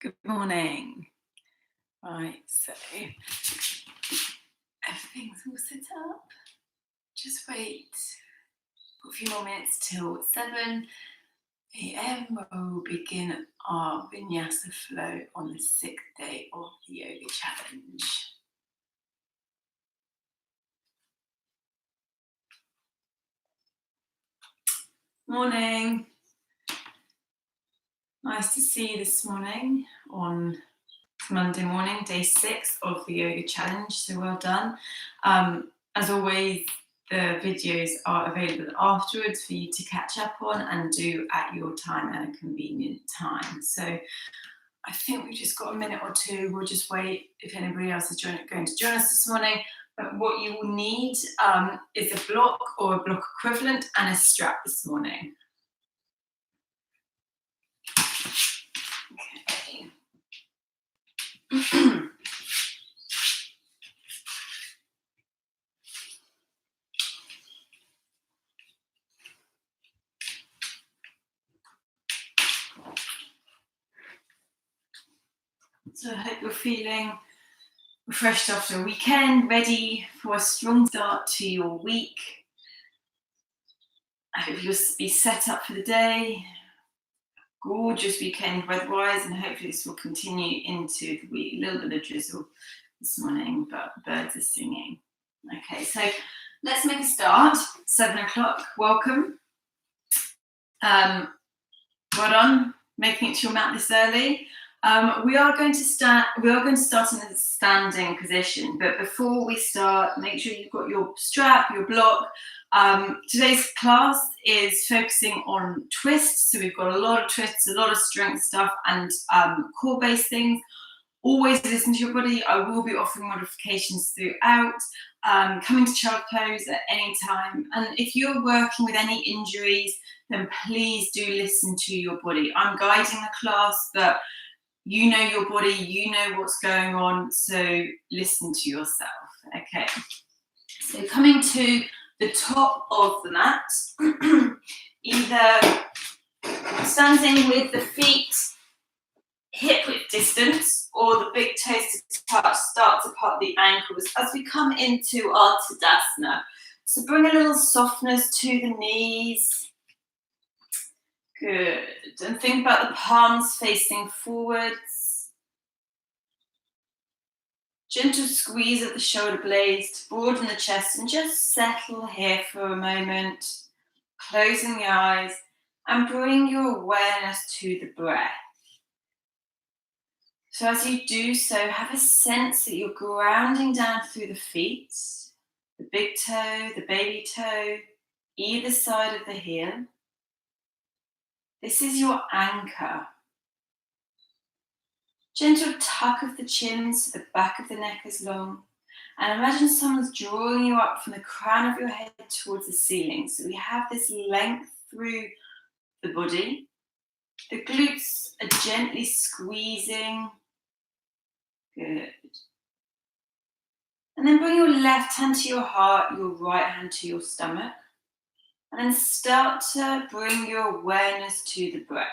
Good morning. Right, so everything's all set up. Just wait for a few more minutes till 7 a.m. where we'll begin our Vinyasa flow on the 6th day of the yoga challenge. Morning. Nice to see you this morning on Monday morning, day 6 of the yoga challenge, so well done. As always, the videos are available afterwards for you to catch up on and do at your time and a convenient time. So I think we've just got a minute or two. We'll just wait if anybody else is going to join us this morning. But what you will need is a block or a block equivalent and a strap this morning. Okay. So I hope you're feeling refreshed after a weekend, ready for a strong start to your week. I hope you'll be set up for the day. Gorgeous weekend weather-wise, and hopefully this will continue into the week. A little bit of drizzle this morning, but birds are singing. Okay, so let's make a start. 7 o'clock, welcome. Well done, making it to your mat this early. We are going to start in a standing position, but before we start, make sure you've got your strap, your block. Today's class is focusing on twists, so we've got a lot of twists, a lot of strength stuff, and core-based things. Always listen to your body. I will be offering modifications throughout. Coming to child pose at any time, and if you're working with any injuries, then please do listen to your body. I'm guiding the class, but you know your body, you know what's going on, so listen to yourself. Okay, so coming to the top of the mat, either standing with the feet hip width distance or the big toes to touch, start to part the ankles as we come into our Tadasana. So bring a little softness to the knees. Good. And think about the palms facing forwards. Gentle squeeze of the shoulder blades to broaden the chest and just settle here for a moment. Closing the eyes and bring your awareness to the breath. So as you do so, have a sense that you're grounding down through the feet, the big toe, the baby toe, either side of the heel. This is your anchor. Gentle tuck of the chin so the back of the neck is long. And imagine someone's drawing you up from the crown of your head towards the ceiling. So we have this length through the body. The glutes are gently squeezing. Good. And then bring your left hand to your heart, your right hand to your stomach. And then start to bring your awareness to the breath.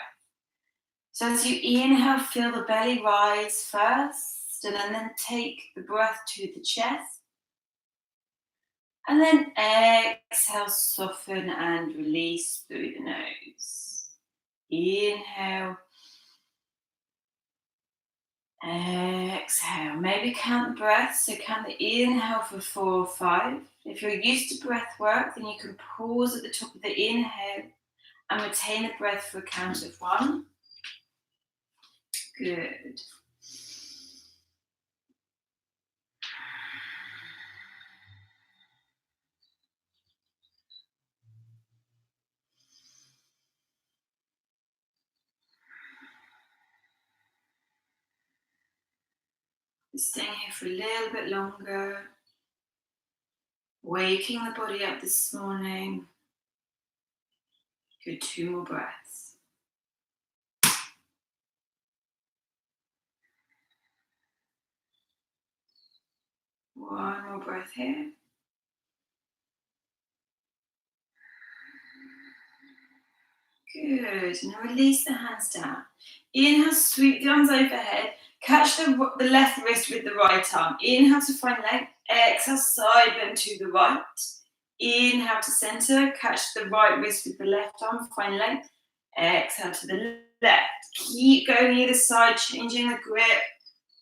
So as you inhale, feel the belly rise first, and then take the breath to the chest. And then exhale, soften and release through the nose. Inhale. Exhale. Maybe count the breath. So count the inhale for 4 or 5. If you're used to breath work, then you can pause at the top of the inhale and retain the breath for a count of 1. Good. Staying here for a little bit longer. Waking the body up this morning. Good, 2 more breaths. One more breath here. Good. Now release the hands down. Inhale, sweep the arms overhead. Catch the left wrist with the right arm. Inhale to find length. Exhale, side bend to the right. Inhale to center. Catch the right wrist with the left arm. Find length. Exhale to the left. Keep going either side, changing the grip.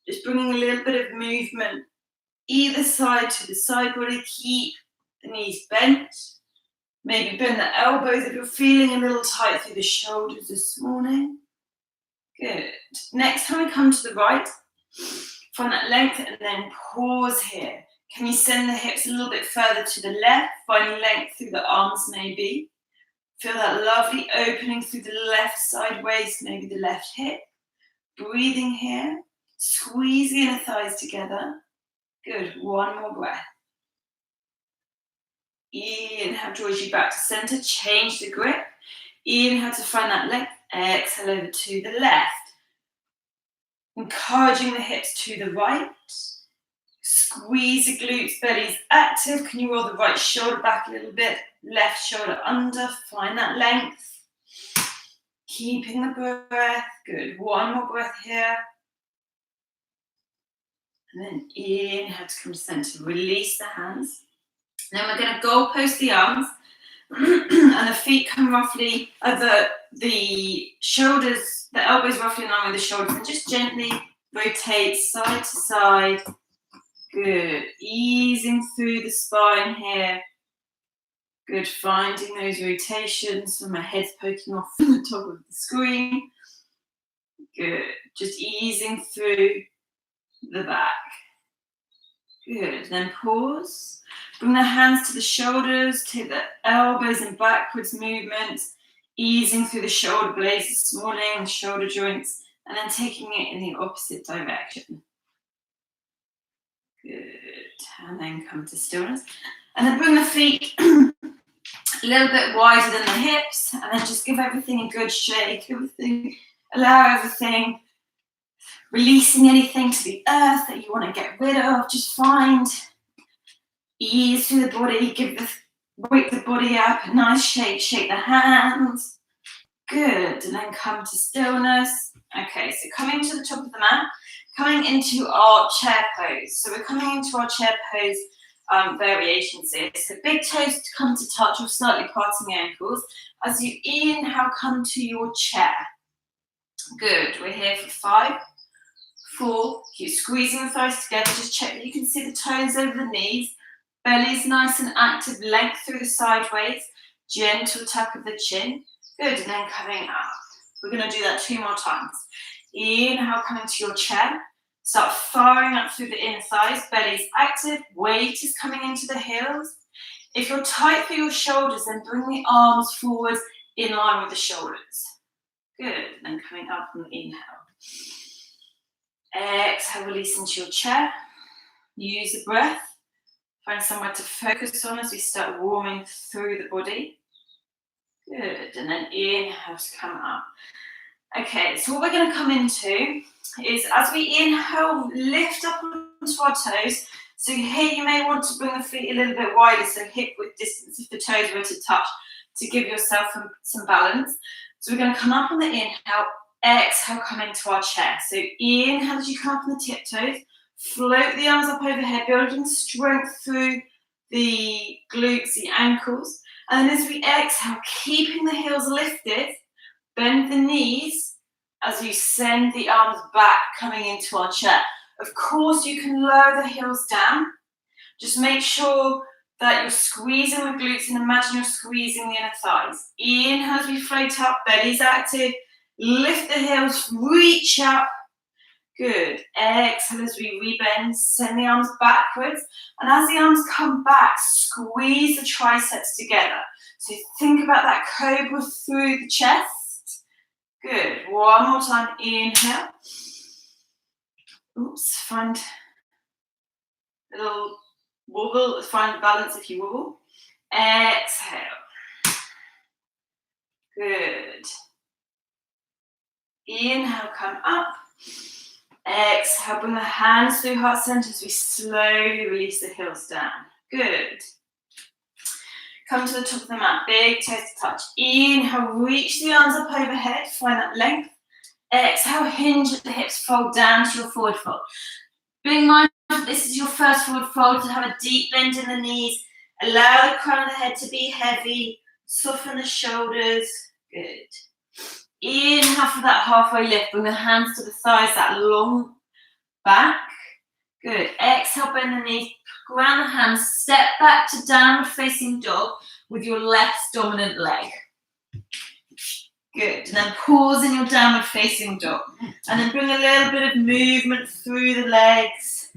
Just bringing a little bit of movement either side to the side body. Keep the knees bent. Maybe bend the elbows if you're feeling a little tight through the shoulders this morning. Good. Next time we come to the right, find that length and then pause here. Can you send the hips a little bit further to the left, finding length through the arms maybe. Feel that lovely opening through the left side waist, maybe the left hip. Breathing here, squeeze the inner thighs together. Good, one more breath. Inhale, draws you back to center, change the grip. Inhale to find that length, exhale over to the left. Encouraging the hips to the right. Squeeze the glutes, belly's active. Can you roll the right shoulder back a little bit? Left shoulder under, find that length. Keeping the breath, good. One more breath here. And then inhale to come to center, release the hands. Then we're going to goalpost the arms and the feet come roughly, the shoulders, the elbows roughly in line with the shoulders, and just gently rotate side to side. Good. Easing through the spine here. Good. Finding those rotations when my head's poking off from the top of the screen. Good. Just easing through the back. Good. Then pause. Bring the hands to the shoulders, take the elbows in backwards movements, easing through the shoulder blades this morning, shoulder joints, and then taking it in the opposite direction. Good. And then come to stillness. And then bring the feet a little bit wider than the hips, and then just give everything a good shake. Allow everything, releasing anything to the earth that you want to get rid of. Just find ease through the body, wake the body up, a nice shake, shake the hands. Good, and then come to stillness. Okay, so coming to the top of the mat, coming into our chair pose. So we're coming into our chair pose variations here. So big toes to come to touch or slightly parting ankles. As you inhale, come to your chair. Good, we're here for 5, 4, keep squeezing the thighs together. Just check that you can see the toes over the knees. Belly's nice and active, length through the sideways, gentle tuck of the chin. Good, and then coming up. We're going to do that 2 more times. Inhale, coming to your chair. Start firing up through the inner thighs. Belly's active, weight is coming into the heels. If you're tight through your shoulders, then bring the arms forward in line with the shoulders. Good, and then coming up on the inhale. Exhale, release into your chair. Use the breath. Find somewhere to focus on as we start warming through the body. Good, and then inhale to come up. Okay, so what we're going to come into is as we inhale, lift up onto our toes. So here you may want to bring the feet a little bit wider, so hip width distance if the toes were to touch, to give yourself some balance. So we're going to come up on the inhale, exhale, come into our chair. So inhale as you come up on the tiptoes. Float the arms up overhead, building strength through the glutes, the ankles. And then as we exhale, keeping the heels lifted, bend the knees as you send the arms back, coming into our chair. Of course, you can lower the heels down. Just make sure that you're squeezing the glutes and imagine you're squeezing the inner thighs. Inhale as we float up, belly's active. Lift the heels, reach up. Good. Exhale as we rebend, send the arms backwards. And as the arms come back, squeeze the triceps together. So think about that cobra through the chest. Good. One more time. Inhale. Oops. Find a little wobble. Find balance if you wobble. Exhale. Good. Inhale, come up. Exhale, bring the hands through heart center as we slowly release the heels down. Good. Come to the top of the mat, big toes to touch. Inhale, reach the arms up overhead, find that length. Exhale, hinge at the hips, fold down to your forward fold. Being mindful that this is your first forward fold, to have a deep bend in the knees. Allow the crown of the head to be heavy. Soften the shoulders. Good. Inhale for that halfway lift. Bring the hands to the thighs, that long back. Good. Exhale, bend the knees. Ground the hands. Step back to downward facing dog with your left dominant leg. Good. And then pause in your downward facing dog. And then bring a little bit of movement through the legs.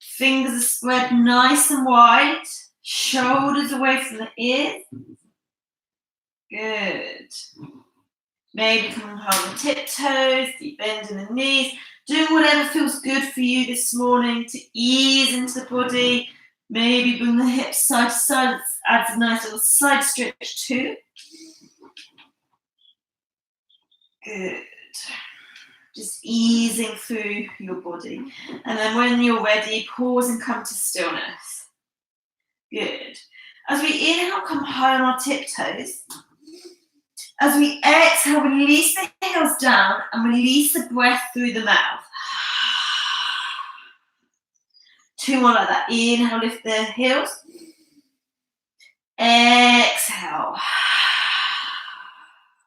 Fingers are spread nice and wide. Shoulders away from the ears. Good. Maybe come on the tiptoes, deep bend in the knees. Do whatever feels good for you this morning to ease into the body. Maybe bring the hips side to side. Adds a nice little side stretch too. Good. Just easing through your body. And then when you're ready, pause and come to stillness. Good. As we inhale, come high on our tiptoes. As we exhale, release the heels down and release the breath through the mouth. 2 more like that. Inhale, lift the heels. Exhale.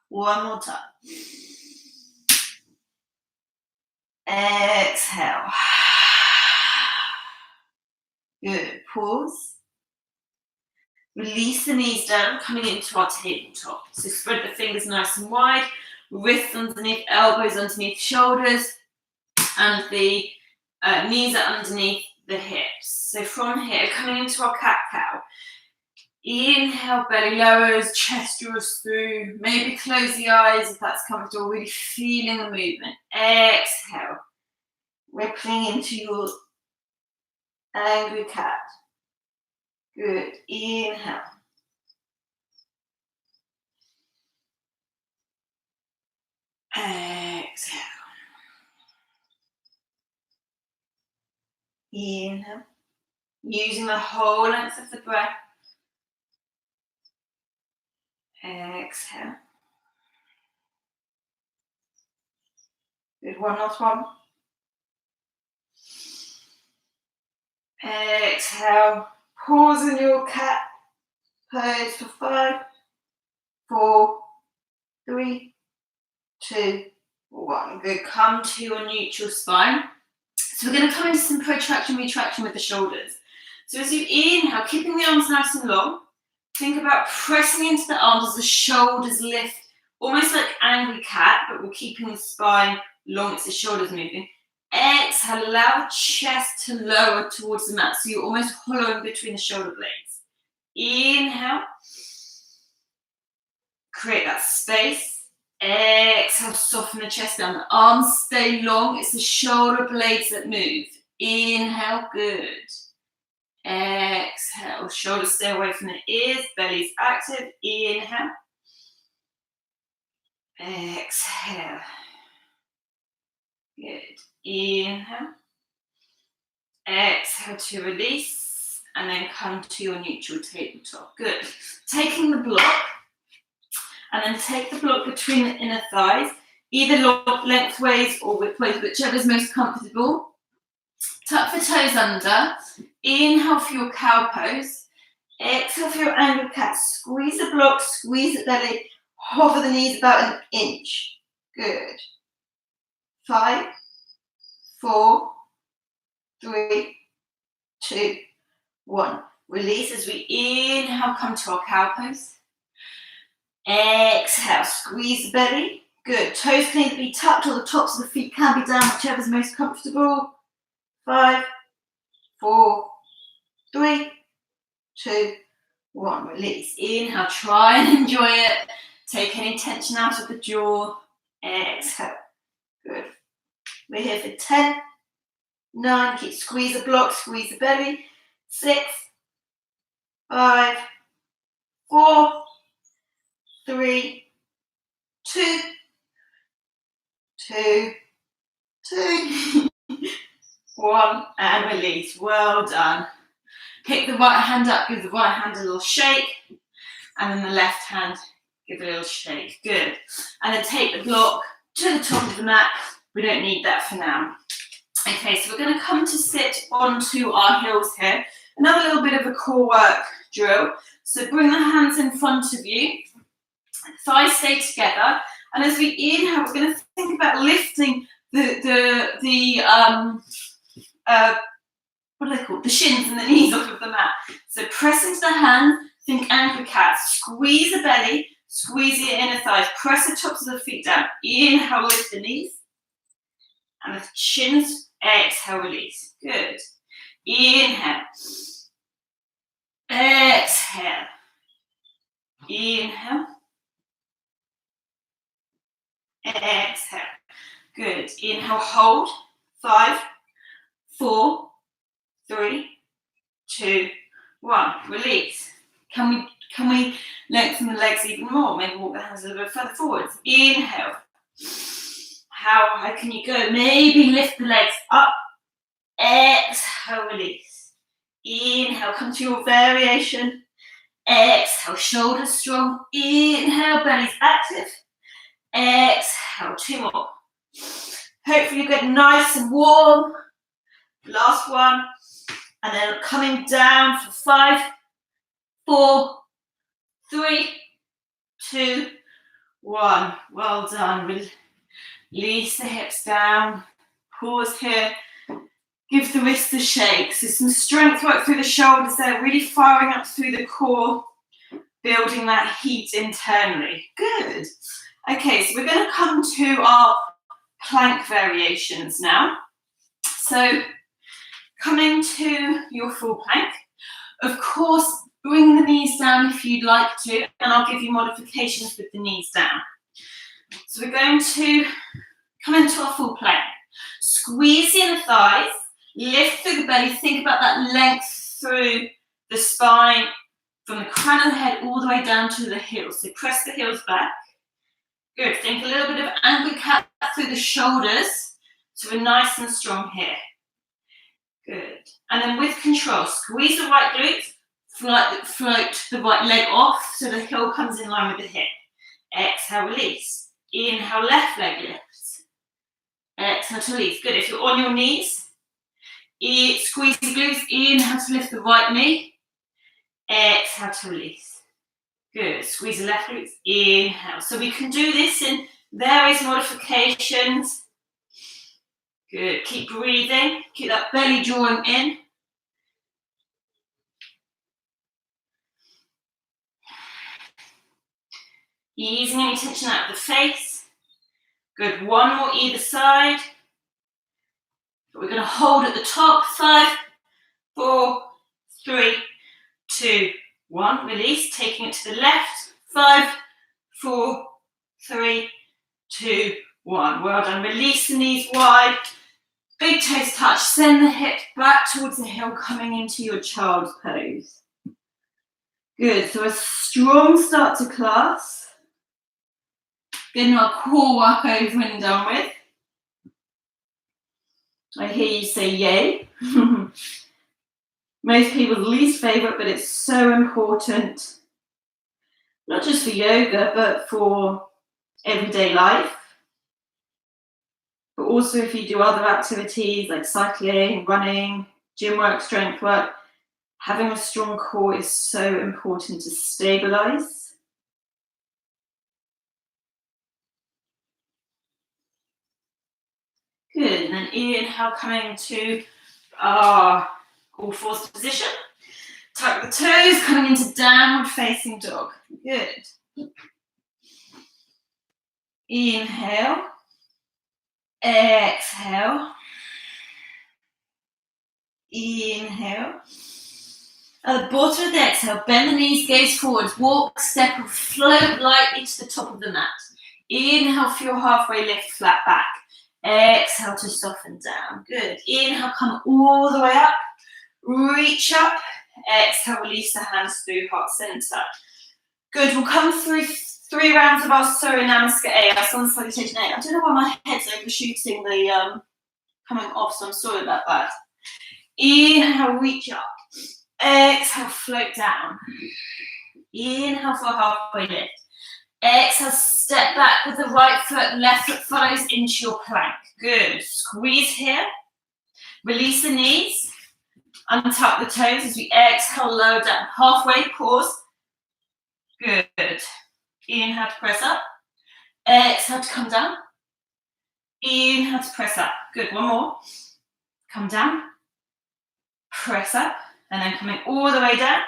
1 more time. Exhale. Good. Pause. Release the knees down, coming into our tabletop. So spread the fingers nice and wide, wrists underneath, elbows underneath shoulders, and the knees are underneath the hips. So from here, coming into our cat-cow. Inhale, belly lowers, chest draws through. Maybe close the eyes if that's comfortable, really feeling the movement. Exhale, rippling into your angry cat. Good. Inhale. Exhale. Inhale. Using the whole length of the breath. Exhale. Good. One last one. Exhale. Pause in your cat pose for 5, 4, 3, 2, 1. Good. Come to your neutral spine. So we're going to come into some protraction, retraction with the shoulders. So as you inhale, keeping the arms nice and long, think about pressing into the arms as the shoulders lift, almost like angry cat, but we're keeping the spine long as the shoulders moving. Exhale, allow the chest to lower towards the mat, so you're almost hollowing between the shoulder blades. Inhale, create that space. Exhale, soften the chest down. The arms stay long, it's the shoulder blades that move. Inhale, good. Exhale, shoulders stay away from the ears, belly's active. Inhale. Exhale. Good. Inhale. Exhale to release, and then come to your neutral tabletop. Good. Taking the block, and then take the block between the inner thighs, either lengthways or widthways, whichever is most comfortable. Tuck the toes under. Inhale for your cow pose. Exhale for your angry cat. Squeeze the block, squeeze the belly, hover the knees about an inch. Good. 5, 4, 3, 2, 1. Release as we inhale, come to our cow pose. Exhale, squeeze the belly. Good. Toes can either be tucked or the tops of the feet can be down, whichever is most comfortable. 5, 4, 3, 2, 1. Release. Inhale, try and enjoy it. Take any tension out of the jaw. Exhale. Good. We're here for 10, 9, keep squeeze the block, squeeze the belly. 6, 5, 4, 3, 2, 2, 1, and release. Well done. Pick the right hand up, give the right hand a little shake, and then the left hand, give it a little shake. Good. And then take the block to the top of the mat. We don't need that for now. Okay, so we're going to come to sit onto our heels here. Another little bit of a core work drill. So bring the hands in front of you. Thighs stay together. And as we inhale, we're going to think about lifting what are they called? The shins and the knees off of the mat. So press into the hands, think anchor cat. Squeeze the belly, squeeze the inner thighs. Press the tops of the feet down. Inhale, lift the knees. And the shins, exhale, release. Good. Inhale. Exhale. Inhale. Exhale. Good. Inhale, hold. 5, 4, 3, 2, 1. Release. Can we lengthen the legs even more? Maybe walk the hands a little bit further forwards. Inhale. How high can you go? Maybe lift the legs up. Exhale, release. Inhale, come to your variation. Exhale, shoulders strong. Inhale, belly's active. Exhale, 2 more. Hopefully you get nice and warm. Last one. And then coming down for 5, 4, 3, 2, 1. Well done. Release the hips down. Pause here. Give the wrists a shake. So some strength work through the shoulders there, really firing up through the core, building that heat internally. Good. Okay, so we're going to come to our plank variations now. So coming to your full plank, of course, bring the knees down if you'd like to, and I'll give you modifications with the knees down. So we're going to come into our full plank. Squeeze the inner thighs, lift through the belly, think about that length through the spine, from the crown of the head all the way down to the heels. So press the heels back. Good, think a little bit of anchor cat through the shoulders, so we're nice and strong here. Good, and then with control, squeeze the right glutes, float the right leg off so the heel comes in line with the hip. Exhale, release. Inhale, left leg lifts. Exhale to release. Good, if you're on your knees, squeeze the glutes, inhale to lift the right knee. Exhale to release. Good, squeeze the left glutes, inhale. So we can do this in various modifications. Good, keep breathing, keep that belly drawing in. Easing any tension out of the face. Good, 1 more either side. But we're going to hold at the top. 5, 4, 3, 2, 1. Release, taking it to the left. 5, 4, 3, 2, 1. Well done. Release the knees wide. Big toes touch. Send the hips back towards the heel, coming into your child's pose. Good. So a strong start to class. Getting our core work over and done with. I hear you say yay. Most people's least favourite, but it's so important. Not just for yoga, but for everyday life. But also if you do other activities like cycling, running, gym work, strength work, having a strong core is so important to stabilise. Good, and then inhale, coming to our all fours position. Tuck the toes, coming into downward facing dog. Good. Inhale. Exhale. Inhale. At the bottom of the exhale, bend the knees, gaze forwards, walk, step, or float lightly to the top of the mat. Inhale for your halfway lift, flat back. Exhale to soften down. Good. Inhale, come all the way up. Reach up. Exhale, release the hands through heart center. Good. We'll come through 3 rounds of our Surya Namaste A. Sun Salutation A. I don't know why my head's overshooting the coming off, so I'm sorry about that. Inhale, reach up. Exhale, float down. Inhale for a halfway lift. Exhale, step back with the right foot, left foot follows into your plank. Good. Squeeze here. Release the knees. Untuck the toes as we exhale, lower down. Halfway, pause. Good. Inhale to press up. Exhale to come down. Inhale to press up. Good. One more. Come down. Press up. And then coming all the way down.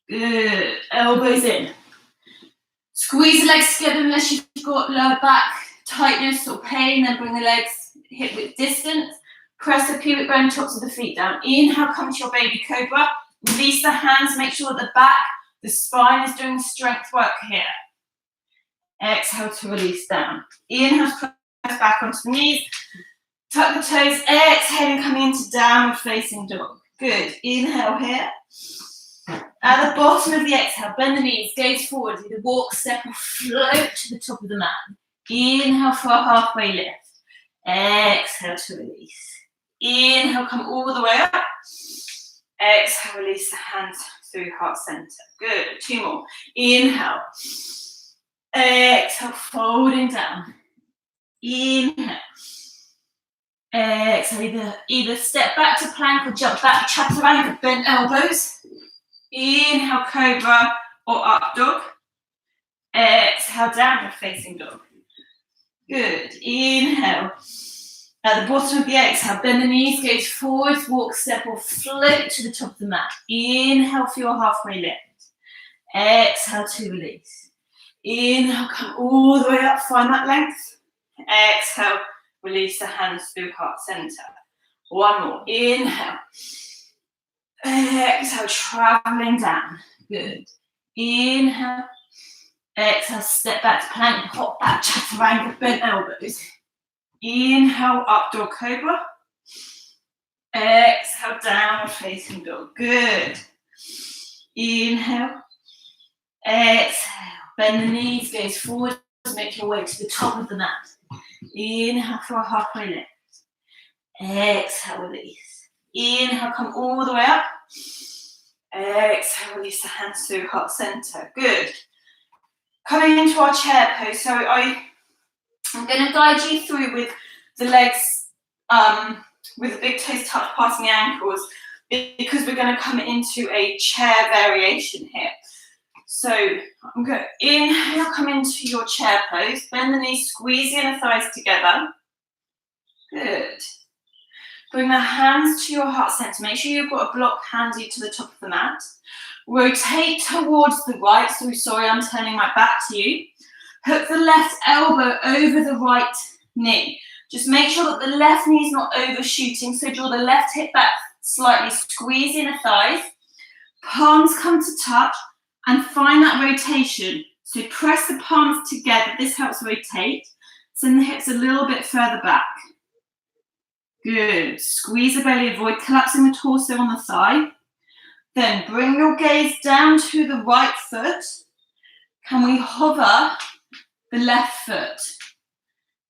Good. Elbows in. Squeeze the legs together unless you've got lower back tightness or pain. Then bring the legs hip width distance. Press the pubic bone, tops of the feet down. Inhale, come to your baby cobra. Release the hands. Make sure that the back, the spine is doing strength work here. Exhale to release down. Inhale, press back onto the knees. Tuck the toes. Exhaling, coming into downward facing dog. Good. Inhale here. At the bottom of the exhale, bend the knees, gaze forward, either walk, step, or float to the top of the mat. Inhale for a halfway lift. Exhale to release. Inhale, come all the way up. Exhale, release the hands through heart center. Good. Two more. Inhale. Exhale, folding down. Inhale. Exhale, either step back to plank or jump back, chaturanga, bent elbows. Inhale, cobra or up dog. Exhale, downward facing dog. Good. Inhale. At the bottom of the exhale, bend the knees, gaze forward, walk, step, or float to the top of the mat. Inhale for your halfway lift. Exhale to release. Inhale, come all the way up, find that length. Exhale, release the hands through heart center. One more. Inhale. Exhale, traveling down. Good. Inhale. Exhale, step back to plank, hop back, chaturanga, bent elbows. Inhale, up dog cobra. Exhale, downward facing dog. Good. Inhale. Exhale. Bend the knees, gaze forward, make your way to the top of the mat. Inhale for a halfway lift. Exhale, release. Inhale, come all the way up. Exhale, release the hands through heart center. Good. Coming into our chair pose. So I'm going to guide you through with the legs, with the big toes touch past the ankles, because we're going to come into a chair variation here. So I'm going to inhale, come into your chair pose, bend the knees, squeeze the inner thighs together. Good. Bring the hands to your heart center. Make sure you've got a block handy to the top of the mat. Rotate towards the right. So sorry, I'm turning my back to you. Hook the left elbow over the right knee. Just make sure that the left knee is not overshooting. So draw the left hip back slightly, squeeze the inner thighs. Palms come to touch and find that rotation. So press the palms together. This helps rotate. Send the hips a little bit further back. Good. Squeeze the belly, avoid collapsing the torso on the thigh. Then bring your gaze down to the right foot. Can we hover the left foot?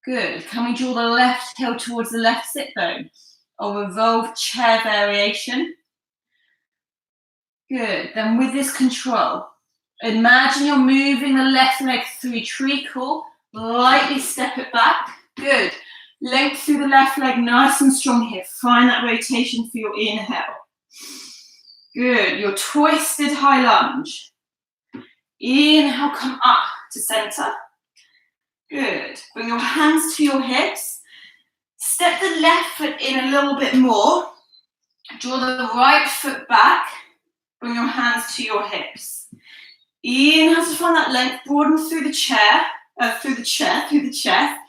Good. Can we draw the left heel towards the left sit bone? Or revolve chair variation. Good. Then with this control, imagine you're moving the left leg through treacle. Lightly step it back. Good. Length through the left leg, nice and strong here. Find that rotation for your inhale. Good. Your twisted high lunge. Inhale, come up to center. Good. Bring your hands to your hips. Step the left foot in a little bit more. Draw the right foot back. Bring your hands to your hips. Inhale to find that length. Broaden through the chair, through the chest.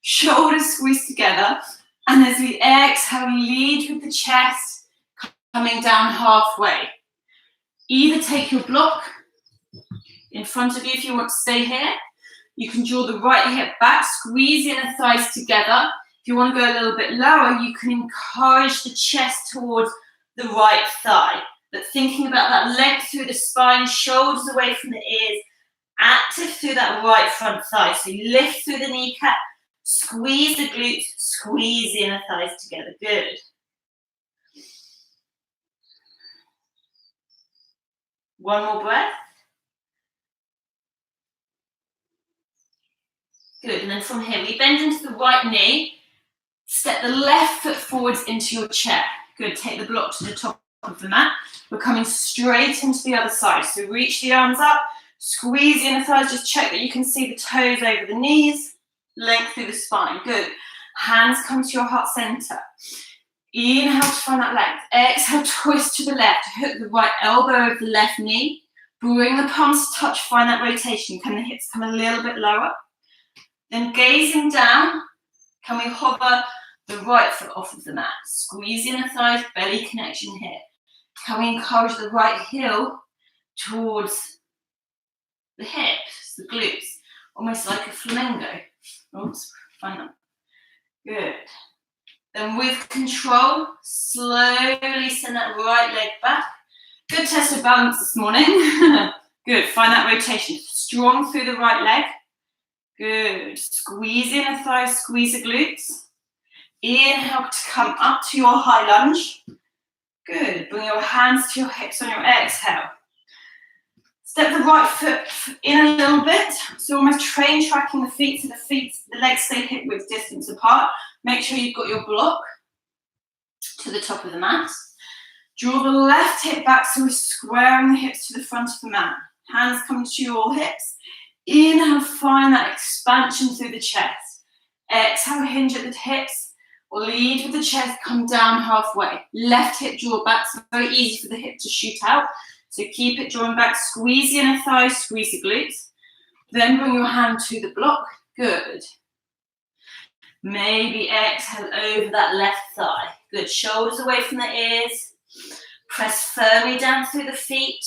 Shoulders squeeze together. And as we exhale, lead with the chest, coming down halfway. Either take your block in front of you if you want to stay here. You can draw the right hip back, squeeze the inner thighs together. If you want to go a little bit lower, you can encourage the chest towards the right thigh. But thinking about that length through the spine, shoulders away from the ears, active through that right front thigh. So you lift through the kneecap, squeeze the glutes, squeeze the inner thighs together. Good. One more breath. Good, and then from here, we bend into the right knee, step the left foot forwards into your chair. Good, take the block to the top of the mat. We're coming straight into the other side. So reach the arms up, squeeze the inner thighs, just check that you can see the toes over the knees, length through the spine. Good. Hands come to your heart center. Inhale to find that length. Exhale, twist to the left. Hook the right elbow over the left knee. Bring the palms to touch, find that rotation. Can the hips come a little bit lower? Then gazing down, can we hover the right foot off of the mat? Squeeze the inner thighs, belly connection here. Can we encourage the right heel towards the hips, the glutes, almost like a flamingo? Oops, find that. Good. Then with control, slowly send that right leg back. Good test of balance this morning. Good, find that rotation. Strong through the right leg. Good. Squeeze the inner thighs, squeeze the glutes. Inhale to come up to your high lunge. Good. Bring your hands to your hips on your exhale. Step the right foot in a little bit. So almost train tracking the feet so the legs stay hip width distance apart. Make sure you've got your block to the top of the mat. Draw the left hip back so we're squaring the hips to the front of the mat. Hands come to your hips. Inhale, find that expansion through the chest. Exhale, hinge at the hips or lead with the chest, come down halfway. Left hip draw back, so very easy for the hip to shoot out. So keep it drawn back, squeeze the inner thighs, squeeze the glutes. Then bring your hand to the block. Good. Maybe exhale over that left thigh. Good, shoulders away from the ears. Press firmly down through the feet.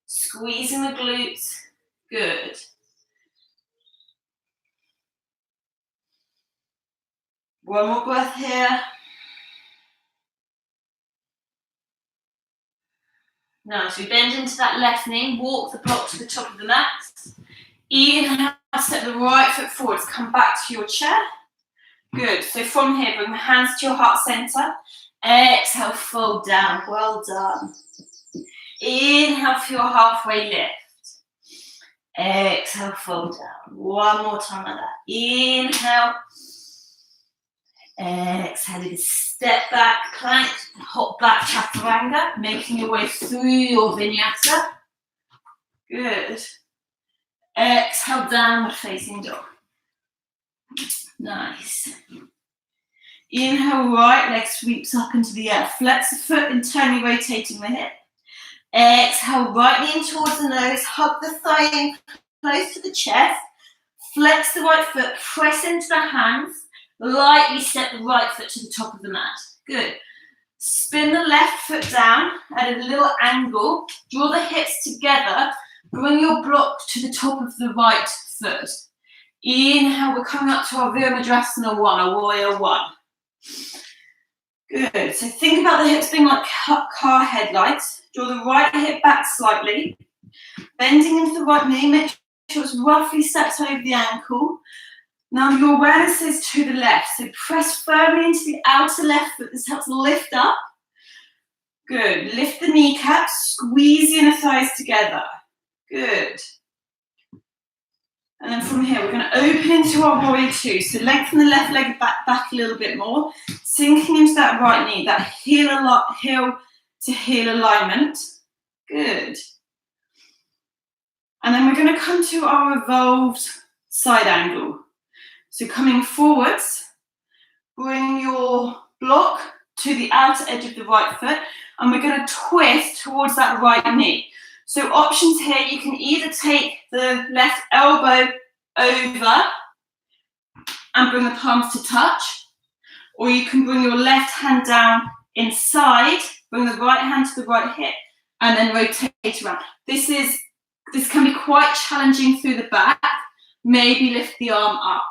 Squeezing the glutes. Good. One more breath here. Nice, we bend into that left knee, walk the block to the top of the mat. Inhale, step the right foot forwards, come back to your chair. Good, so from here, bring the hands to your heart center. Exhale, fold down, well done. Inhale for your halfway lift. Exhale, fold down. One more time like that. Inhale. Exhale, step back, plank, hop back, chaturanga, making your way through your vinyasa. Good. Exhale, downward facing dog. Nice. Inhale, right leg sweeps up into the air. Flex the foot, internally rotating the hip. Exhale, right knee in towards the nose, hug the thigh in close to the chest. Flex the right foot, press into the hands. Lightly step the right foot to the top of the mat. Good. Spin the left foot down at a little angle. Draw the hips together. Bring your block to the top of the right foot. Inhale, we're coming up to our Virabhadrasana 1, a warrior 1. Good. So think about the hips being like car headlights. Draw the right hip back slightly. Bending into the right knee. Make sure it's roughly stepped over the ankle. Now your awareness is to the left. So press firmly into the outer left foot. This helps lift up. Good. Lift the kneecaps. Squeeze the inner thighs together. Good. And then from here, we're going to open into our warrior 2. So lengthen the left leg back a little bit more. Sinking into that right knee, that heel to heel alignment. Good. And then we're going to come to our evolved side angle. So coming forwards, bring your block to the outer edge of the right foot, and we're going to twist towards that right knee. So options here, you can either take the left elbow over and bring the palms to touch, or you can bring your left hand down inside, bring the right hand to the right hip, and then rotate around. This can be quite challenging through the back. Maybe lift the arm up.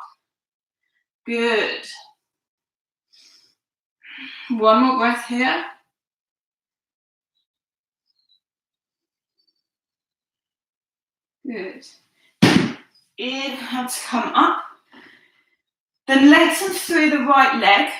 Good. One more breath here. Good. Inhale to come up. Then lengthen through the right leg.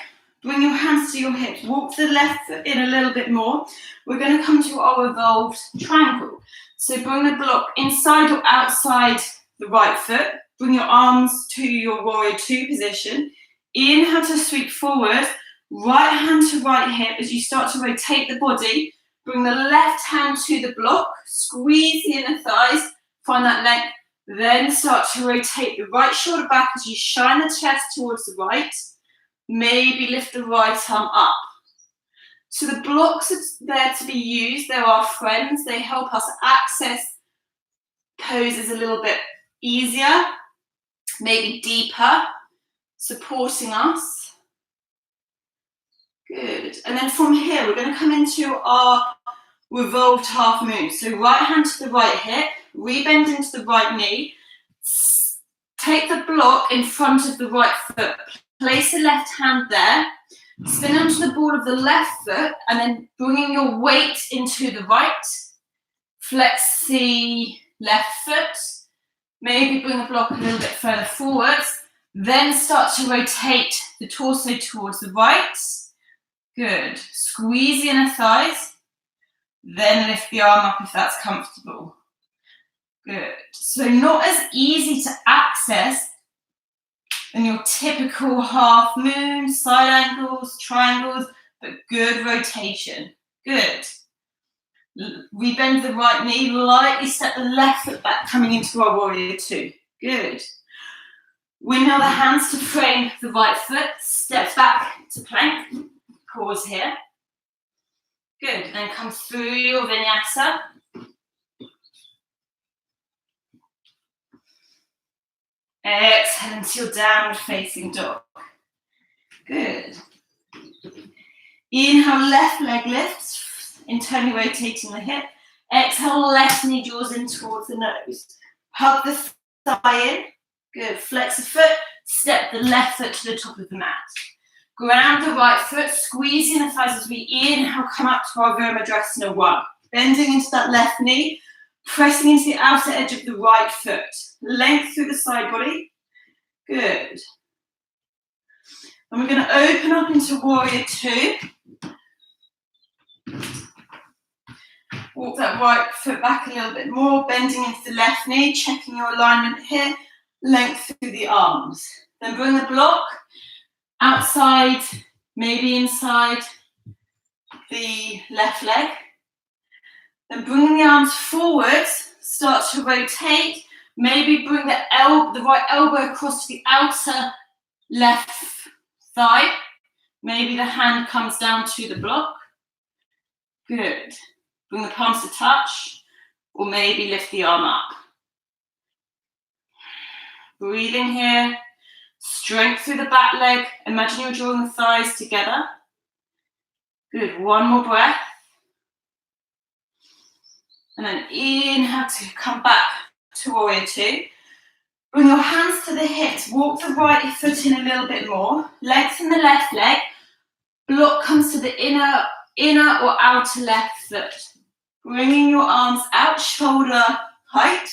Bring your hands to your hips. Walk the left foot in a little bit more. We're going to come to our revolved triangle. So bring the block inside or outside the right foot. Bring your arms to your warrior two position. Inhale to sweep forward. Right hand to right hip as you start to rotate the body. Bring the left hand to the block. Squeeze the inner thighs. Find that length. Then start to rotate the right shoulder back as you shine the chest towards the right. Maybe lift the right arm up. So the blocks are there to be used. They're our friends. They help us access poses a little bit easier, maybe deeper, supporting us. Good. And then from here, we're going to come into our revolved half moon. So right hand to the right hip, rebend into the right knee. Take the block in front of the right foot. Place the left hand there. Spin onto the ball of the left foot and then bringing your weight into the right. Flex the left foot. Maybe bring the block a little bit further forwards. Then start to rotate the torso towards the right. Good. Squeeze the inner thighs. Then lift the arm up if that's comfortable. Good. So not as easy to access than your typical half moon, side angles, triangles, but good rotation. Good. Rebend the right knee, lightly step the left foot back, coming into our warrior two. Good. Windmill the hands to frame the right foot, step back to plank, pause here. Good, then come through your vinyasa. Exhale into your downward facing dog. Good. Inhale, left leg lifts, internally rotating the hip. Exhale, left knee draws in towards the nose. Hug the thigh in. Good. Flex the foot, step the left foot to the top of the mat. Ground the right foot, squeezing the thighs as we inhale, come up to our Virabhadrasana 1. Bending into that left knee, pressing into the outer edge of the right foot. Length through the side body. Good. And we're going to open up into warrior two. Walk that right foot back a little bit more, bending into the left knee, checking your alignment here. Length through the arms. Then bring the block outside, maybe inside the left leg. Then bringing the arms forwards, start to rotate. Maybe bring the right elbow across to the outer left thigh. Maybe the hand comes down to the block. Good. Bring the palms to touch, or maybe lift the arm up. Breathing here. Strength through the back leg. Imagine you're drawing the thighs together. Good. One more breath. And then inhale to come back to warrior two. Bring your hands to the hips. Walk the right foot in a little bit more. Lengthen the left leg. Block comes to the inner or outer left foot. Bringing your arms out, shoulder height.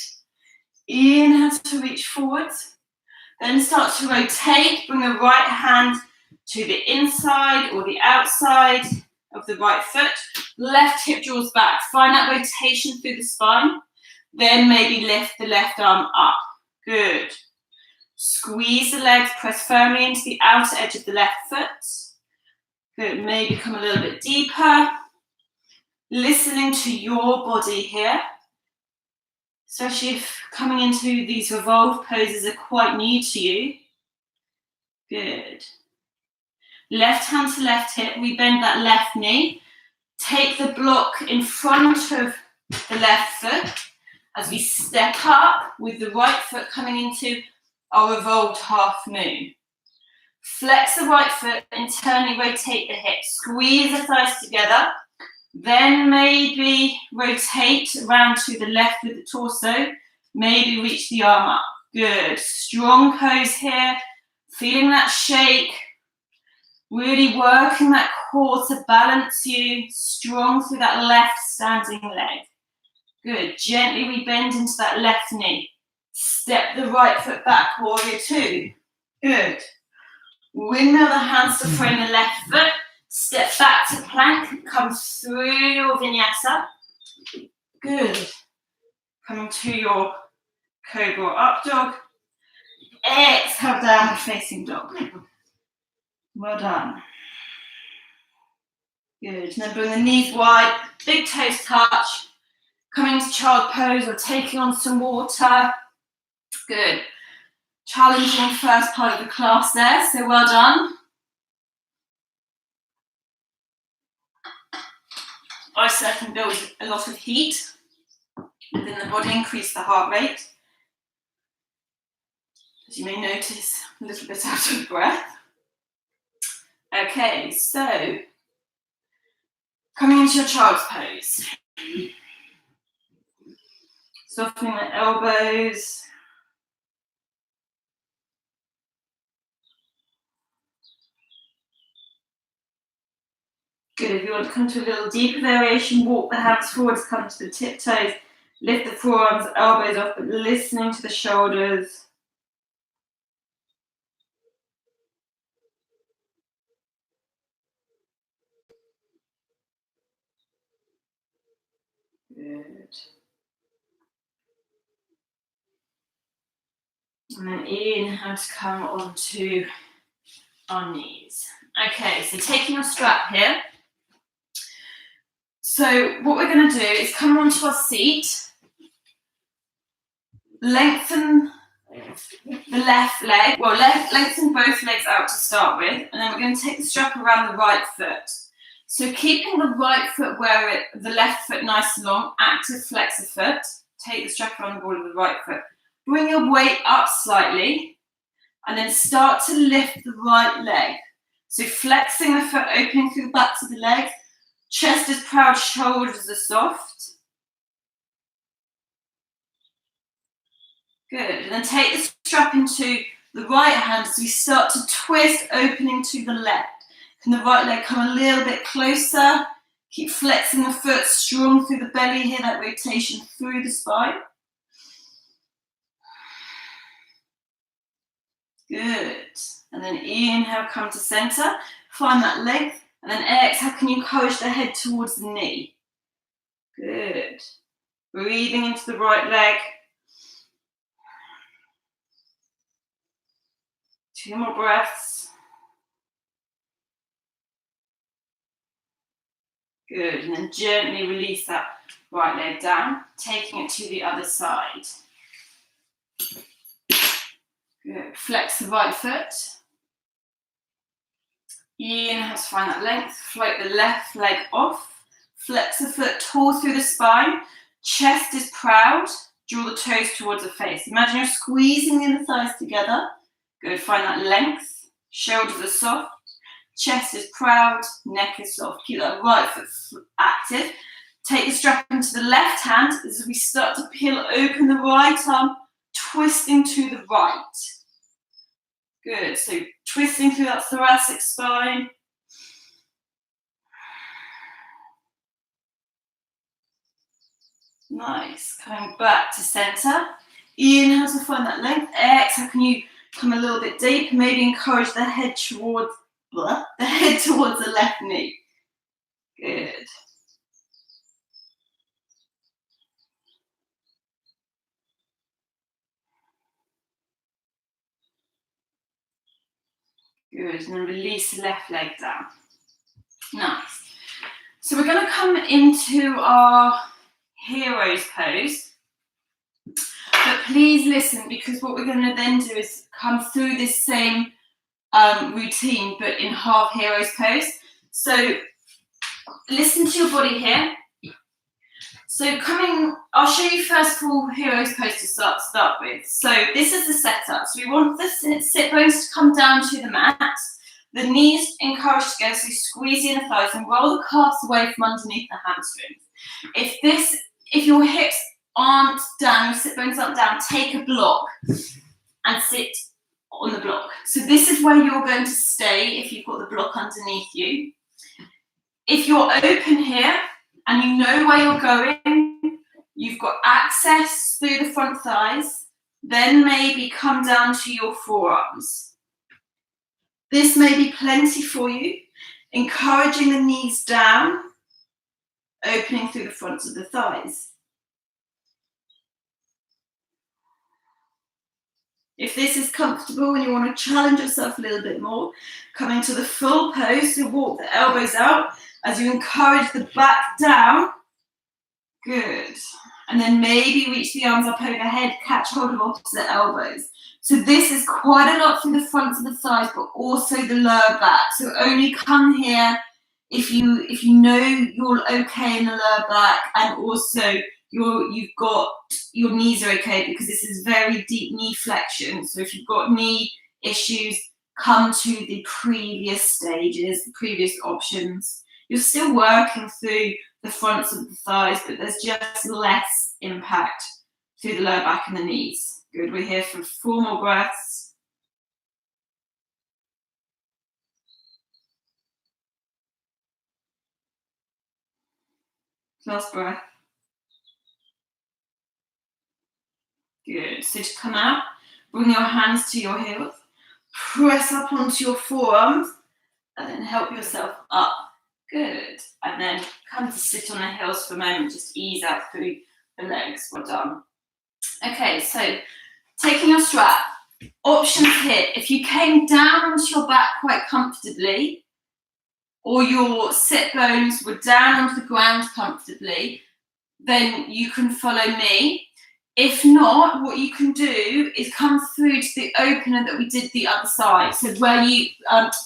Inhale to reach forwards. Then start to rotate. Bring the right hand to the inside or the outside of the right foot. Left hip draws back. Find that rotation through the spine. Then maybe lift the left arm up. Good. Squeeze the legs. Press firmly into the outer edge of the left foot. Good. Maybe come a little bit deeper. Listening to your body here. Especially if coming into these revolved poses are quite new to you. Good. Left hand to left hip, we bend that left knee. Take the block in front of the left foot as we step up with the right foot coming into our revolved half moon. Flex the right foot, internally rotate the hips, squeeze the thighs together. Then maybe rotate around to the left with the torso. Maybe reach the arm up. Good. Strong pose here. Feeling that shake. Really working that core to balance you. Strong through that left standing leg. Good. Gently we bend into that left knee. Step the right foot back. Warrior two. Good. Windmill the hands to frame the left foot. Step back to plank. Come through your vinyasa. Good. Coming to your cobra or up dog. Exhale, down facing dog. Well done. Good. And then bring the knees wide, big toes touch. Coming to child pose or taking on some water. Good. Challenging first part of the class there, so well done. Ice can build a lot of heat within the body, increase the heart rate. As you may notice, a little bit out of breath. Okay, so coming into your child's pose. Softening the elbows. Good, if you want to come to a little deeper variation, walk the hands forwards, come to the tiptoes, lift the forearms, elbows off, but listening to the shoulders. Good. And then inhale to come onto our knees. Okay, so taking your strap here. So what we're going to do is come onto our seat, lengthen the left leg, well, lengthen both legs out to start with, and then we're going to take the strap around the right foot. So keeping the right foot the left foot nice and long, active flex the foot, take the strap around the ball of the right foot. Bring your weight up slightly, and then start to lift the right leg. So flexing the foot, opening through the backs of the legs, chest is proud, shoulders are soft. Good, and then take the strap into the right hand as we start to twist, opening to the left. Can the right leg come a little bit closer? Keep flexing the foot, strong through the belly here, that rotation through the spine. Good, and then inhale, come to center, find that length, and then exhale, can you encourage the head towards the knee? Good, breathing into the right leg. 2 more breaths. Good, and then gently release that right leg down, taking it to the other side. Good, flex the right foot. Inhale to find that length, float the left leg off, flex the foot tall through the spine, chest is proud, draw the toes towards the face. Imagine you're squeezing the inner thighs together. Good, find that length, shoulders are soft, chest is proud, neck is soft. Keep that right foot active. Take the strap into the left hand as we start to peel open the right arm, twisting to the right. Good, so twisting through that thoracic spine. Nice, coming back to center. Inhale to find that length. Exhale, can you come a little bit deeper? Maybe encourage the head towards the left knee. Good. Good, and then release the left leg down. Nice. So we're going to come into our hero's pose. But please listen, because what we're going to then do is come through this same routine, but in half hero's pose. So listen to your body here. So I'll show you first full hero's pose to start with. So this is the setup. So we want the sit bones to come down to the mat. The knees encouraged to go, so squeeze the inner thighs and roll the calves away from underneath the hamstrings. If your hips aren't down, your sit bones aren't down, take a block and sit on the block. So this is where you're going to stay if you've got the block underneath you. If you're open here and you know where you're going, you've got access through the front thighs, then maybe come down to your forearms. This may be plenty for you. Encouraging the knees down, opening through the fronts of the thighs. If this is comfortable and you want to challenge yourself a little bit more, coming to the full pose, so walk the elbows out as you encourage the back down. Good. And then maybe reach the arms up overhead, catch hold of opposite elbows. So this is quite a lot through the fronts of the thighs, but also the lower back. So only come here if you know you're okay in the lower back, and also you've got your knees are okay, because this is very deep knee flexion. So if you've got knee issues, come to the previous stages, the previous options. You're still working through the fronts of the thighs, but there's just less impact through the lower back and the knees. Good, we're here for 4 more breaths. Last breath. Good, so to come out, bring your hands to your heels, press up onto your forearms, and then help yourself up. Good, and then come to sit on the heels for a moment, just ease out through the legs. Well done. Okay, so taking your strap, options here. If you came down onto your back quite comfortably, or your sit bones were down onto the ground comfortably, then you can follow me. If not, what you can do is come through to the opener that we did the other side. So where you,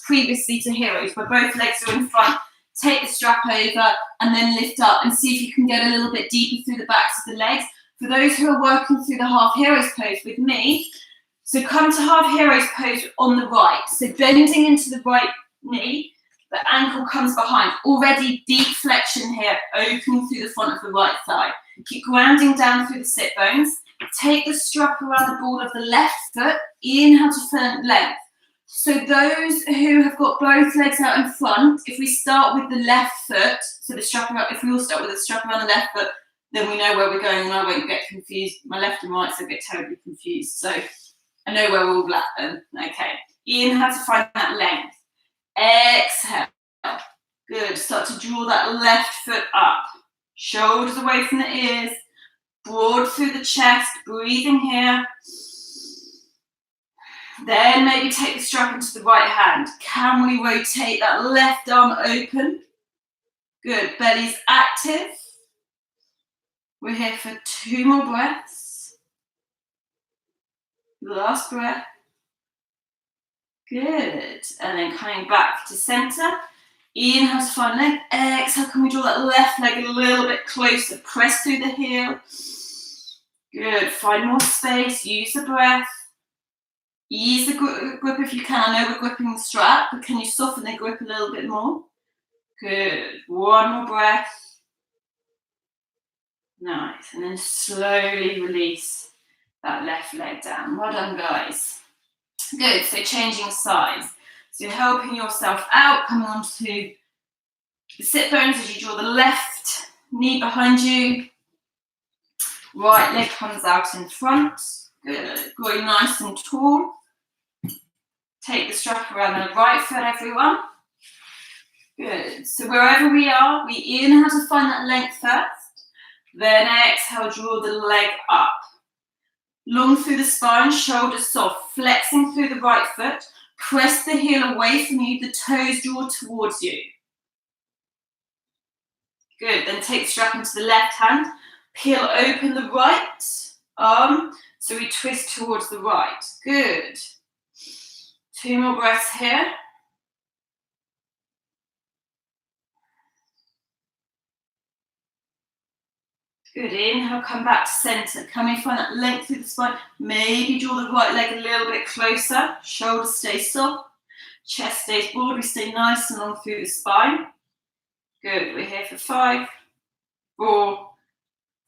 previously to heroes, where both legs are in front, take the strap over and then lift up and see if you can get a little bit deeper through the backs of the legs. For those who are working through the half heroes pose with me, so come to half heroes pose on the right. So bending into the right knee, the ankle comes behind. Already deep flexion here, opening through the front of the right thigh. Keep grounding down through the sit bones. Take the strap around the ball of the left foot. Inhale to front length. So those who have got both legs out in front, if we start with the left foot, so the strap around, if we all start with the strap around the left foot, then we know where we're going and I won't get confused. My left and right, so I get terribly confused. So I know where we're all at then. Okay. Inhale to find that length. Exhale. Good. Start to draw that left foot up. Shoulders away from the ears. Broad through the chest. Breathing here. Then maybe take the strap into the right hand. Can we rotate that left arm open? Good. Belly's active. We're here for 2 more breaths. Last breath. Good. And then coming back to center. Inhale to find leg. Exhale, can we draw that left leg a little bit closer? Press through the heel. Good. Find more space. Use the breath. Ease the grip if you can. I know we're gripping the strap, but can you soften the grip a little bit more? Good. 1 more breath. Nice. And then slowly release that left leg down. Well done, guys. Good. So changing sides. So you're helping yourself out, coming onto the sit bones as you draw the left knee behind you. Right leg comes out in front. Good. Going nice and tall. Take the strap around the right foot, everyone. Good. So wherever we are, we inhale to find that length first. Then exhale, draw the leg up. Long through the spine, shoulders soft, flexing through the right foot. Press the heel away from you, the toes draw towards you. Good, then take the strap into the left hand. Peel open the right arm, so we twist towards the right. Good. 2 more breaths here. Good, inhale, come back to center. Can we find that length through the spine? Maybe draw the right leg a little bit closer. Shoulders stay soft. Chest stays broad. We stay nice and long through the spine. Good, we're here for 5, 4,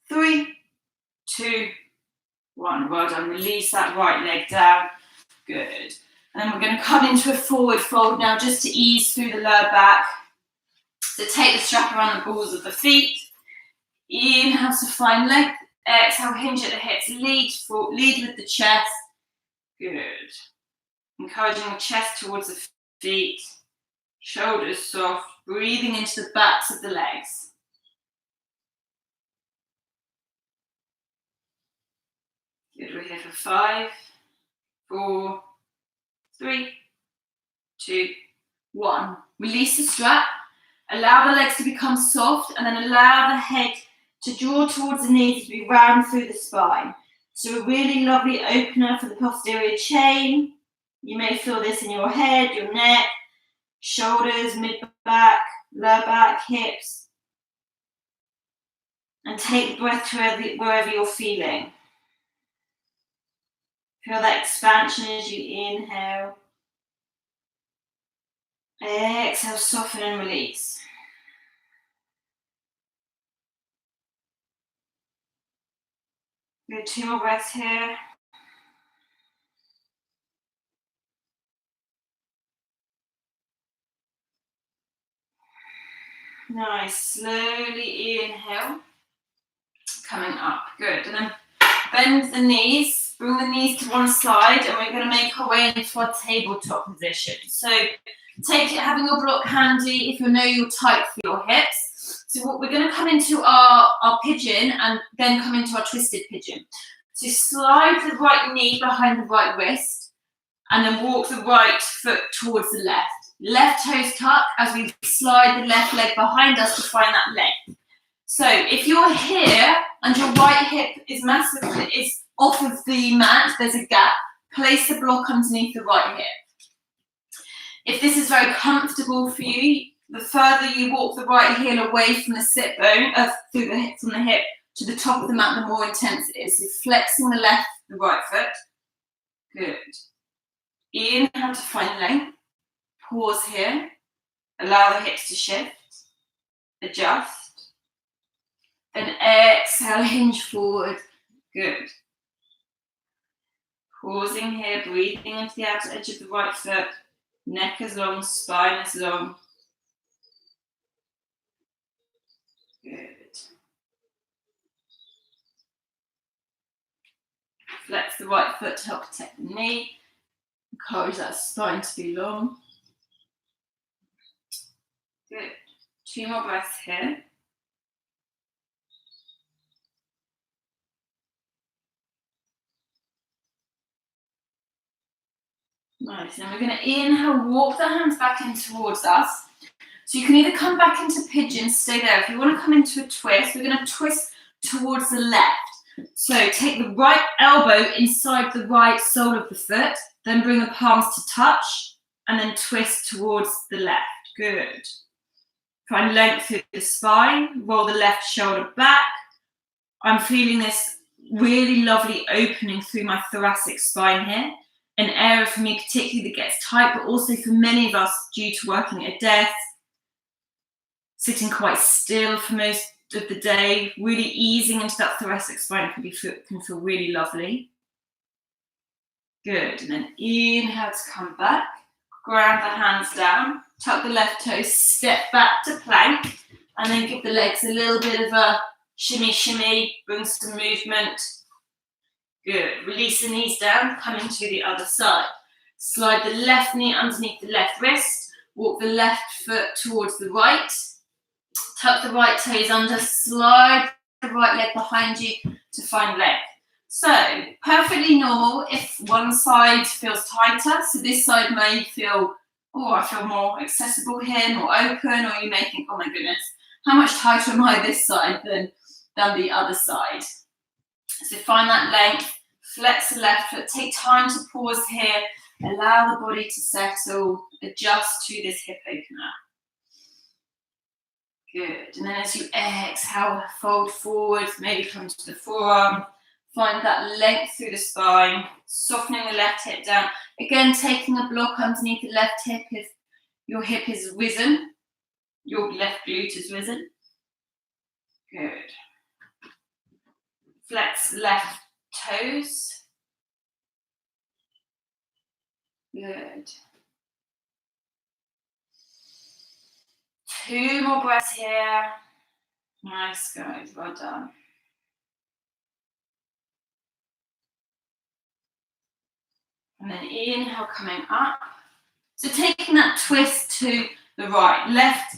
3, 2, 1. Well done. Release that right leg down. Good. And then we're going to come into a forward fold now just to ease through the lower back. So take the strap around the balls of the feet. Inhale to find length. Exhale, hinge at the hips. Lead with the chest. Good. Encouraging the chest towards the feet, shoulders soft, breathing into the backs of the legs. Good, we're here for 5, 4, 3, 2, 1. Release the strap, allow the legs to become soft, and then allow the head to draw towards the knees to be round through the spine. So a really lovely opener for the posterior chain. You may feel this in your head, your neck, shoulders, mid-back, lower back, hips. And take the breath to wherever you're feeling. Feel that expansion as you inhale. Exhale, soften and release. Good, 2 more breaths here. Nice, slowly inhale. Coming up, good. And then bend the knees, bring the knees to one side, and we're going to make our way into our tabletop position. So take it, having your block handy if you know you're tight for your hips. So we're going to come into our pigeon and then come into our twisted pigeon. So slide the right knee behind the right wrist and then walk the right foot towards the left. Left toes tuck as we slide the left leg behind us to find that leg. So if you're here and your right hip is massively is off of the mat, there's a gap, place the block underneath the right hip. If this is very comfortable for you, the further you walk the right heel away from the sit bone, from the hip to the top of the mat, the more intense it is. So flexing the right foot. Good. Inhale to find length. Pause here. Allow the hips to shift. Adjust. Then exhale, hinge forward. Good. Pausing here, breathing into the outer edge of the right foot. Neck is long, spine is long. Good. Flex the right foot to help protect the knee. Encourage that spine to be long. Good. 2 more breaths here. Nice. And we're going to inhale, walk the hands back in towards us. So you can either come back into pigeon, stay there. If you want to come into a twist, we're going to twist towards the left. So take the right elbow inside the right sole of the foot, then bring the palms to touch, and then twist towards the left. Good. Find length through the spine, roll the left shoulder back. I'm feeling this really lovely opening through my thoracic spine here. An area for me particularly that gets tight, but also for many of us due to working at a desk, sitting quite still for most of the day, really easing into that thoracic spine can feel really lovely. Good, and then inhale to come back, ground the hands down, tuck the left toes, step back to plank, and then give the legs a little bit of a shimmy, bring some movement. Good, release the knees down, coming to the other side. Slide the left knee underneath the left wrist, walk the left foot towards the right, tuck the right toes under, slide the right leg behind you to find length. So, perfectly normal if one side feels tighter, so this side may feel, oh, I feel more accessible here, more open, or you may think, oh my goodness, how much tighter am I this side than the other side? So find that length, flex the left foot, take time to pause here, allow the body to settle, adjust to this hip opener. Good, and then as you exhale, fold forward, maybe come to the forearm, find that length through the spine, softening the left hip down. Again, taking a block underneath the left hip if your hip is risen, your left glute is risen. Good. Flex left toes. Good. 2 more breaths here. Nice, guys, well done. And then inhale, coming up. So taking that twist to the right, left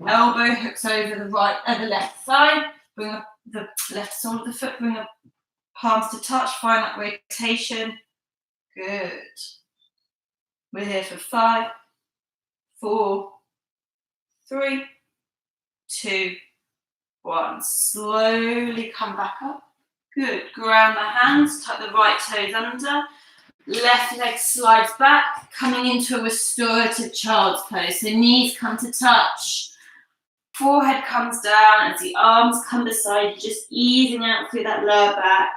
elbow hooks over the left side, bring the left sole of the foot, bring the palms to touch, find that rotation. Good. We're here for 5, 4, 3, 2, 1. Slowly come back up. Good. Ground the hands, tuck the right toes under. Left leg slides back, coming into a restorative child's pose. So knees come to touch. Forehead comes down as the arms come beside you, just easing out through that lower back.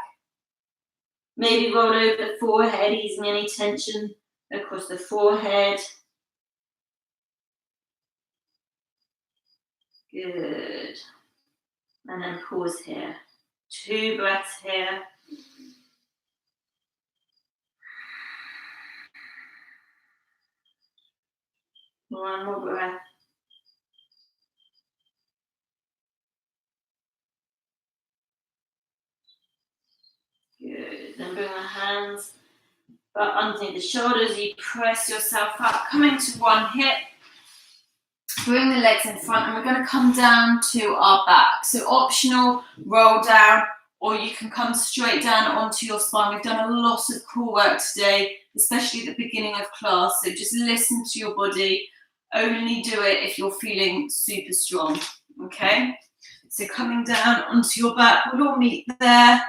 Maybe roll over the forehead, easing any tension across the forehead. Good. And then pause here. 2 breaths here. One more breath. Good. Then bring the hands back underneath the shoulders. You press yourself up, coming to one hip. Bring the legs in front, and we're going to come down to our back. So optional, roll down, or you can come straight down onto your spine. We've done a lot of core work today, especially at the beginning of class. So just listen to your body. Only do it if you're feeling super strong, okay? So coming down onto your back, we'll all meet there.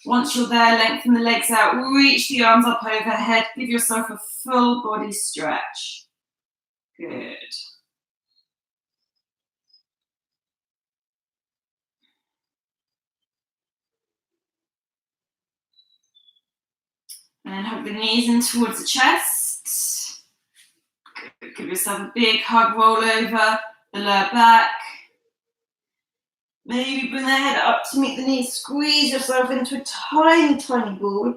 Once you're there, lengthen the legs out, reach the arms up overhead, give yourself a full body stretch. Good. And then hug the knees in towards the chest. Good. Give yourself a big hug, roll over the lower back. Maybe bring the head up to meet the knees, squeeze yourself into a tiny, tiny ball.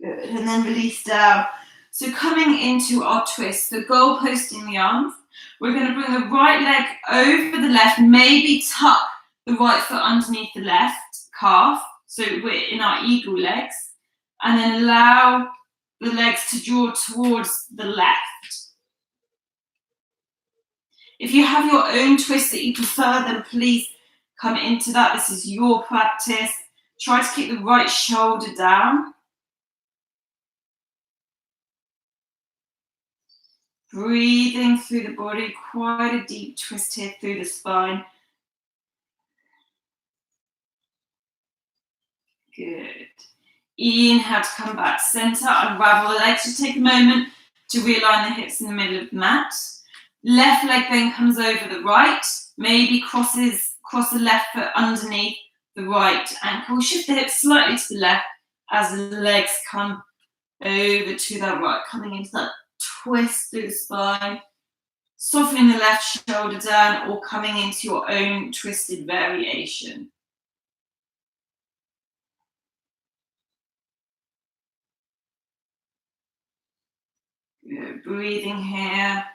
Good, and then release down. So coming into our twist, the goalpost in the arms, we're going to bring the right leg over the left, maybe tuck the right foot underneath the left calf, so we're in our eagle legs, and then allow the legs to draw towards the left. If you have your own twist that you prefer, then please come into that. This is your practice. Try to keep the right shoulder down. Breathing through the body, quite a deep twist here through the spine. Good. Inhale to come back center, unravel the legs. Just take a moment to realign the hips in the middle of the mat. Left leg then comes over the right, maybe cross the left foot underneath the right ankle. Shift the hips slightly to the left as the legs come over to that right, coming into that twist through the spine. Softening the left shoulder down or coming into your own twisted variation. Good. Breathing here.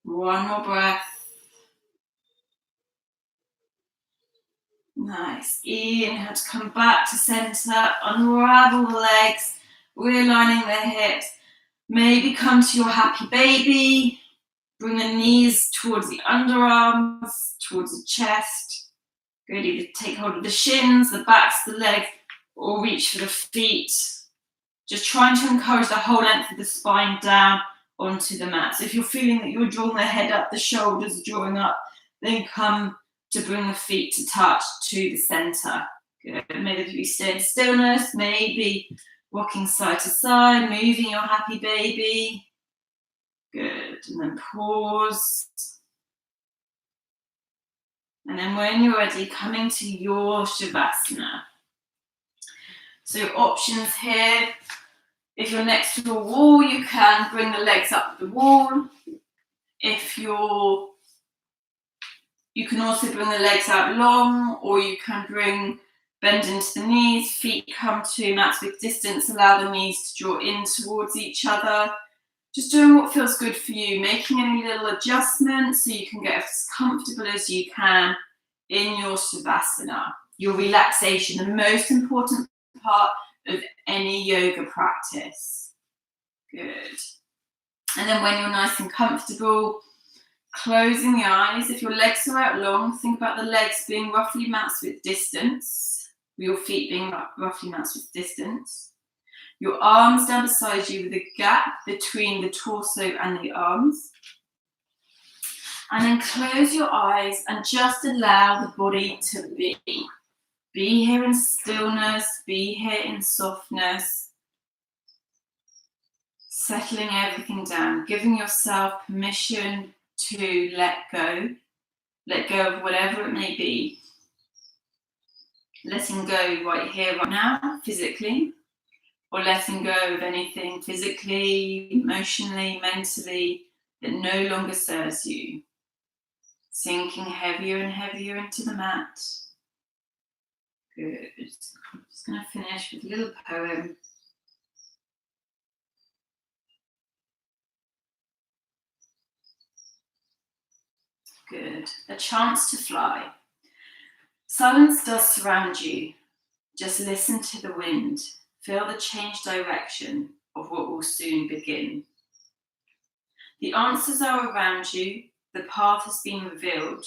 One more breath. Nice. Inhale to come back to center. Unravel the legs. Realigning the hips. Maybe come to your happy baby. Bring the knees towards the underarms, towards the chest. Good. Either take hold of the shins, the backs, the legs, or reach for the feet. Just trying to encourage the whole length of the spine down onto the mat. So if you're feeling that you're drawing the head up, the shoulders are drawing up, then come to bring the feet to touch to the center. Good. Maybe you stay in stillness, maybe rocking side to side, moving your happy baby. Good. And then pause. And then when you're ready, coming to your Shavasana. So options here. If you're next to a wall, you can bring the legs up the wall. You can also bring the legs out long, or you can bend into the knees, feet come to mat width distance, allow the knees to draw in towards each other. Just doing what feels good for you, making any little adjustments so you can get as comfortable as you can in your Shavasana. Your relaxation, the most important part of any yoga practice. Good. And then when you're nice and comfortable, closing the eyes. If your legs are out long, think about the legs being roughly matched with distance, your feet being roughly matched with distance. Your arms down beside you with a gap between the torso and the arms. And then close your eyes and just allow the body to be. Be here in stillness, be here in softness. Settling everything down, giving yourself permission to let go of whatever it may be. Letting go right here, right now, physically, or letting go of anything physically, emotionally, mentally that no longer serves you. Sinking heavier and heavier into the mat. Good. I'm just going to finish with a little poem. Good. A chance to fly. Silence does surround you. Just listen to the wind. Feel the changed direction of what will soon begin. The answers are around you. The path has been revealed.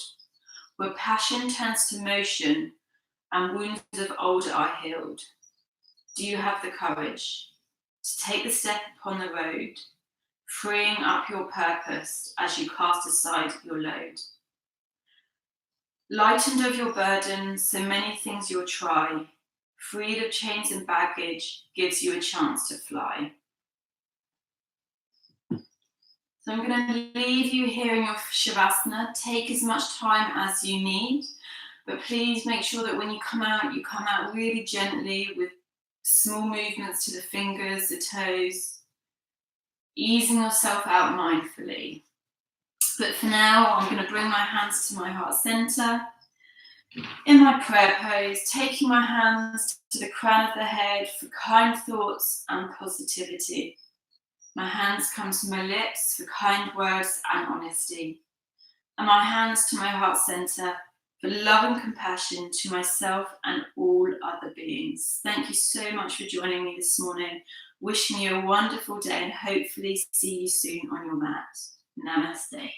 Where passion turns to motion and wounds of old are healed. Do you have the courage to take the step upon the road, freeing up your purpose as you cast aside your load? Lightened of your burden, so many things you'll try, freed of chains and baggage, gives you a chance to fly. So I'm going to leave you here in your Shavasana. Take as much time as you need, but please make sure that when you come out really gently with small movements to the fingers, the toes, easing yourself out mindfully. But for now, I'm going to bring my hands to my heart center in my prayer pose, taking my hands to the crown of the head for kind thoughts and positivity. My hands come to my lips for kind words and honesty. And my hands to my heart center for love and compassion to myself and all other beings. Thank you so much for joining me this morning. Wishing you a wonderful day and hopefully see you soon on your mat. Namaste.